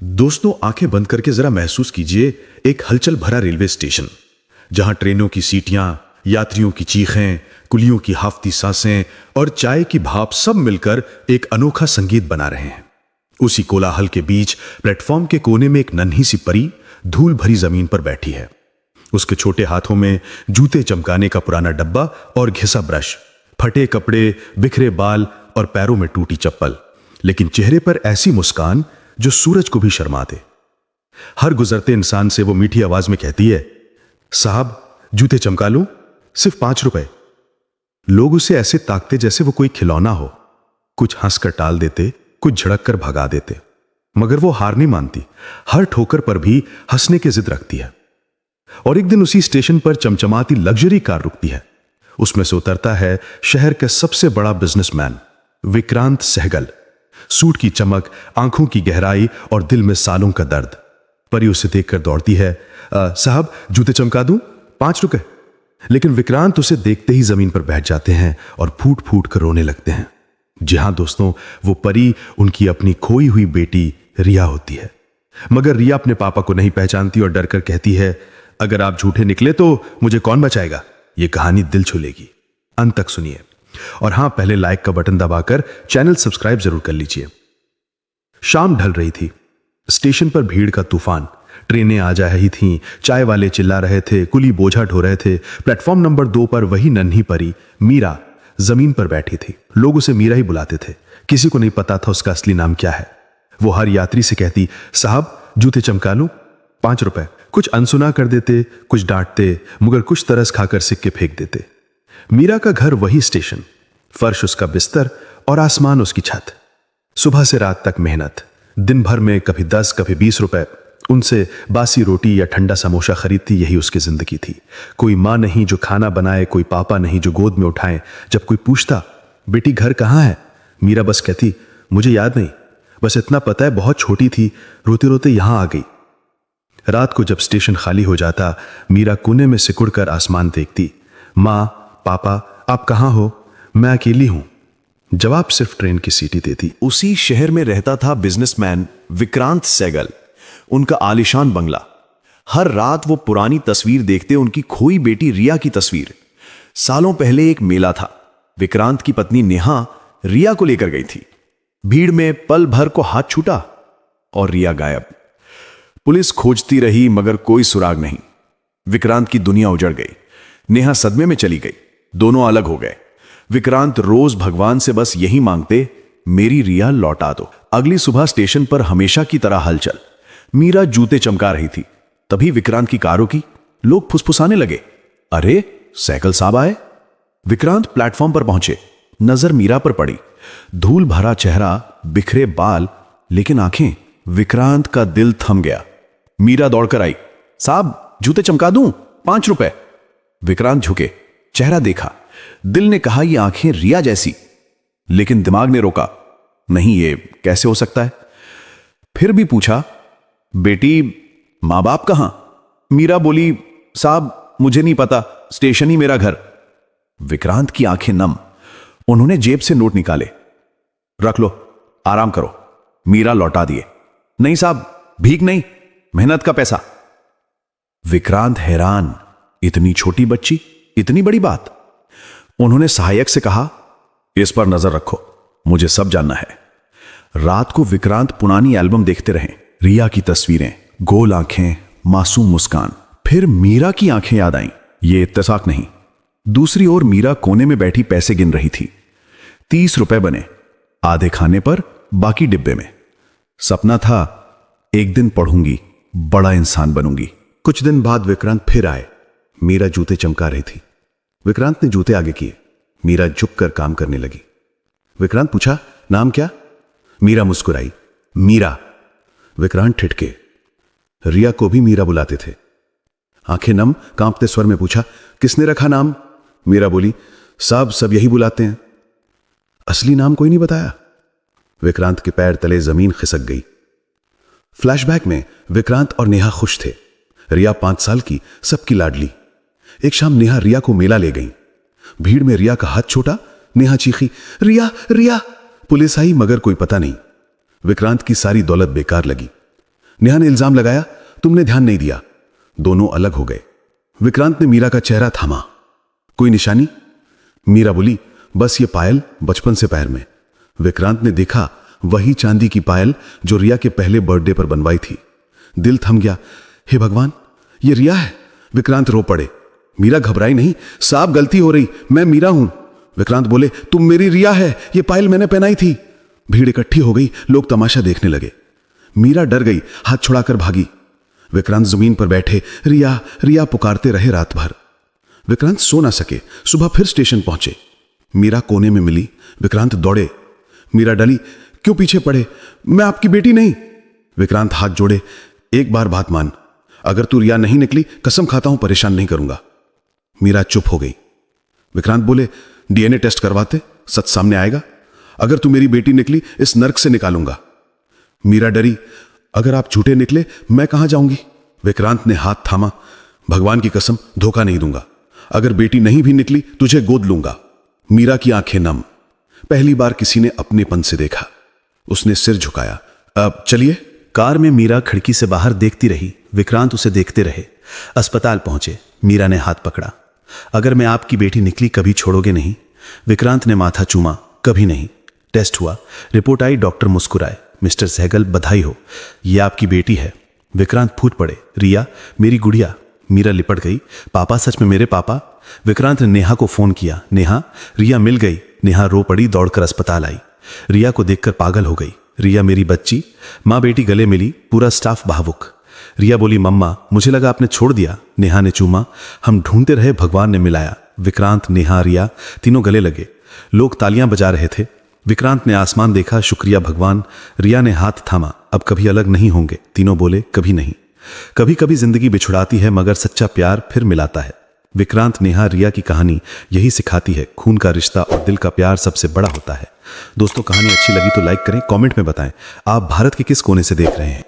दोस्तों, आंखें बंद करके जरा महसूस कीजिए एक हलचल भरा रेलवे स्टेशन, जहां ट्रेनों की सीटियां, यात्रियों की चीखें, कुलियों की हाफती सांसें और चाय की भाप सब मिलकर एक अनोखा संगीत बना रहे हैं। उसी कोलाहल के बीच प्लेटफॉर्म के कोने में एक नन्ही सी परी धूल भरी जमीन पर बैठी है। उसके छोटे हाथों में जूते चमकाने का पुराना डब्बा और घिसा ब्रश, फटे कपड़े, बिखरे बाल और पैरों में टूटी चप्पल, लेकिन चेहरे पर ऐसी मुस्कान जो सूरज को भी शर्मा दे। हर गुजरते इंसान से वो मीठी आवाज में कहती है, साहब जूते चमका लूं, सिर्फ 5 रुपए। लोग उसे ऐसे ताकते जैसे वो कोई खिलौना हो। कुछ हंसकर टाल देते, कुछ झड़क कर भगा देते, मगर वो हार नहीं मानती। हर ठोकर पर भी हंसने की जिद रखती है। और एक दिन उसी स्टेशन पर चमचमाती लग्जरी कार रुकती है। उसमें से उतरता है शहर का सबसे बड़ा बिजनेसमैन विक्रांत सहगल। सूट की चमक, आंखों की गहराई और दिल में सालों का दर्द। परी उसे देखकर दौड़ती है, साहब जूते चमका दूं, 5 रुपए। लेकिन विक्रांत उसे देखते ही जमीन पर बैठ जाते हैं और फूट फूट कर रोने लगते हैं। जी हां दोस्तों, वो परी उनकी अपनी खोई हुई बेटी रिया होती है। मगर रिया अपने पापा को नहीं पहचानती और डरकर कहती है, अगर आप झूठे निकले तो मुझे कौन बचाएगा। ये कहानी दिल छू लेगी, अंत तक सुनिए। और हां, पहले लाइक का बटन दबाकर चैनल सब्सक्राइब जरूर कर लीजिए। शाम ढल रही थी। स्टेशन पर भीड़ का तूफान। ट्रेनें आ जा रही थीं, चाय वाले चिल्ला रहे थे, कुली बोझा ढो रहे थे। प्लेटफॉर्म नंबर 2 पर वही नन्ही परी मीरा जमीन पर बैठी थी। लोग उसे मीरा ही बुलाते थे। किसी को नहीं पता था उसका असली नाम क्या है। वो हर यात्री से कहती, साहब जूते चमका लूं, 5 रुपए। कुछ अनसुना कर देते, कुछ डांटते, मगर कुछ तरस खाकर सिक्के फेंक देते। मीरा का घर वही स्टेशन, फर्श उसका बिस्तर और आसमान उसकी छत। सुबह से रात तक मेहनत। दिन भर में कभी 10 कभी 20 रुपए। उनसे बासी रोटी या ठंडा समोसा खरीदती, यही उसकी जिंदगी थी। कोई माँ नहीं जो खाना बनाए, कोई पापा नहीं जो गोद में उठाए। जब कोई पूछता, बेटी घर कहाँ है, मीरा बस कहती, मुझे याद नहीं, बस इतना पता है बहुत छोटी थी, रोते रोते यहां आ गई। रात को जब स्टेशन खाली हो जाता, मीरा कोने में सिकुड़कर आसमान देखती। माँ, पापा आप कहाँ हो, मैं अकेली हूं। जवाब सिर्फ ट्रेन की सीटी देती। उसी शहर में रहता था बिजनेसमैन विक्रांत सहगल। उनका आलीशान बंगला। हर रात वो पुरानी तस्वीर देखते, उनकी खोई बेटी रिया की तस्वीर। सालों पहले एक मेला था। विक्रांत की पत्नी नेहा रिया को लेकर गई थी। भीड़ में पल भर को हाथ छूटा और रिया गायब। पुलिस खोजती रही मगर कोई सुराग नहीं। विक्रांत की दुनिया उजड़ गई। नेहा सदमे में चली गई। दोनों अलग हो गए। विक्रांत रोज भगवान से बस यही मांगते, मेरी रिया लौटा दो। अगली सुबह स्टेशन पर हमेशा की तरह हलचल। मीरा जूते चमका रही थी। तभी विक्रांत की कारों की लोग फुसफुसाने लगे, अरे सहगल साहब आए। विक्रांत प्लेटफॉर्म पर पहुंचे। नजर मीरा पर पड़ी। धूल भरा चेहरा, बिखरे बाल, लेकिन आंखें। विक्रांत का दिल थम गया। मीरा दौड़कर आई, साहब जूते चमका दूं, 5 रुपए। विक्रांत झुके, चेहरा देखा। दिल ने कहा, ये आंखें रिया जैसी, लेकिन दिमाग ने रोका, नहीं ये कैसे हो सकता है। फिर भी पूछा, बेटी मां बाप कहां। मीरा बोली, साहब मुझे नहीं पता, स्टेशन ही मेरा घर। विक्रांत की आंखें नम। उन्होंने जेब से नोट निकाले, रख लो, आराम करो। मीरा लौटा दिए। नहीं साहब, भीख नहीं, मेहनत का पैसा। विक्रांत हैरान, इतनी छोटी बच्ची, इतनी बड़ी बात। उन्होंने सहायक से कहा, इस पर नजर रखो, मुझे सब जानना है। रात को विक्रांत पुरानी एल्बम देखते रहे। रिया की तस्वीरें, गोल आंखें, मासूम मुस्कान। फिर मीरा की आंखें याद आईं। ये इत्तेफाक नहीं। दूसरी ओर मीरा कोने में बैठी पैसे गिन रही थी। 30 रुपए बने, आधे खाने पर, बाकी डिब्बे में। सपना था, एक दिन पढ़ूंगी, बड़ा इंसान बनूंगी। कुछ दिन बाद विक्रांत फिर आए। मीरा जूते चमका रही थी। विक्रांत ने जूते आगे किए। मीरा झुककर काम करने लगी। विक्रांत पूछा, नाम क्या। मीरा मुस्कुराई, मीरा। विक्रांत ठिठके। रिया को भी मीरा बुलाते थे। आंखें नम, कांपते स्वर में पूछा, किसने रखा नाम। मीरा बोली, साहब सब यही बुलाते हैं। असली नाम कोई नहीं बताया। विक्रांत के पैर तले जमीन खिसक गई। फ्लैशबैक में विक्रांत और नेहा खुश थे। रिया 5 साल की, सबकी लाडली। एक शाम नेहा रिया को मेला ले गई। भीड़ में रिया का हाथ छोटा। नेहा चीखी, रिया रिया। पुलिस आई मगर कोई पता नहीं। विक्रांत की सारी दौलत बेकार लगी। नेहा ने इल्जाम लगाया, तुमने ध्यान नहीं दिया। दोनों अलग हो गए। विक्रांत ने मीरा का चेहरा थामा। कोई निशानी? मीरा बोली, बस ये पायल बचपन से पैर में। विक्रांत ने देखा वही चांदी की पायल जो रिया के पहले बर्थडे पर बनवाई थी। दिल थम गया। हे भगवान, ये रिया है। विक्रांत रो पड़े। मीरा घबराई नहीं, साफ गलती हो रही, मैं मीरा हूं। विक्रांत बोले, तुम मेरी रिया है, ये पायल मैंने पहनाई थी। भीड़ इकट्ठी हो गई, लोग तमाशा देखने लगे। मीरा डर गई, हाथ छुड़ाकर भागी। विक्रांत जमीन पर बैठे रिया रिया पुकारते रहे रात भर। विक्रांत सो ना सके। सुबह फिर स्टेशन पहुंचे। मीरा कोने में मिली। विक्रांत दौड़े। मीरा डली, क्यों पीछे पड़े? मैं आपकी बेटी नहीं। विक्रांत हाथ जोड़े, एक बार बात मान, अगर तू रिया नहीं निकली कसम खाता हूं परेशान नहीं करूंगा। मीरा चुप हो गई। विक्रांत बोले, डीएनए टेस्ट करवाते, सच सामने आएगा। अगर तू मेरी बेटी निकली इस नर्क से निकालूंगा। मीरा डरी, अगर आप झूठे निकले मैं कहां जाऊंगी? विक्रांत ने हाथ थामा, भगवान की कसम धोखा नहीं दूंगा। अगर बेटी नहीं भी निकली तुझे गोद लूंगा। मीरा की आंखें नम। पहली बार किसी ने अपनेपन से देखा। उसने सिर झुकाया। अब चलिए। कार में मीरा खिड़की से बाहर देखती रही। विक्रांत उसे देखते रहे। अस्पताल पहुंचे। मीरा ने हाथ पकड़ा। अगर मैं आपकी बेटी निकली कभी छोड़ोगे नहीं? विक्रांत ने माथा चूमा, कभी नहीं। टेस्ट हुआ, रिपोर्ट आई, डॉक्टर मुस्कुराए, मिस्टर सहगल बधाई हो, ये आपकी बेटी है। विक्रांत फूट पड़े, रिया मेरी गुड़िया। मीरा लिपट गई, पापा सच में मेरे पापा? विक्रांत ने नेहा को फोन किया, नेहा रिया मिल गई। नेहा रो पड़ी, दौड़कर अस्पताल आई। रिया को देखकर पागल हो गई। रिया मेरी बच्ची। माँ बेटी गले मिली, पूरा स्टाफ भावुक। रिया बोली, मम्मा मुझे लगा आपने छोड़ दिया। नेहा ने चूमा, हम ढूंढते रहे, भगवान ने मिलाया। विक्रांत, नेहा, रिया तीनों गले लगे। लोग तालियां बजा रहे थे। विक्रांत ने आसमान देखा, शुक्रिया भगवान। रिया ने हाथ थामा, अब कभी अलग नहीं होंगे। तीनों बोले, कभी नहीं। कभी कभी जिंदगी बिछुड़ाती है मगर सच्चा प्यार फिर मिलाता है। विक्रांत, नेहा, रिया की कहानी यही सिखाती है, खून का रिश्ता और दिल का प्यार सबसे बड़ा होता है। दोस्तों, कहानी अच्छी लगी तो लाइक करें, कमेंट में बताएं आप भारत के किस कोने से देख रहे हैं।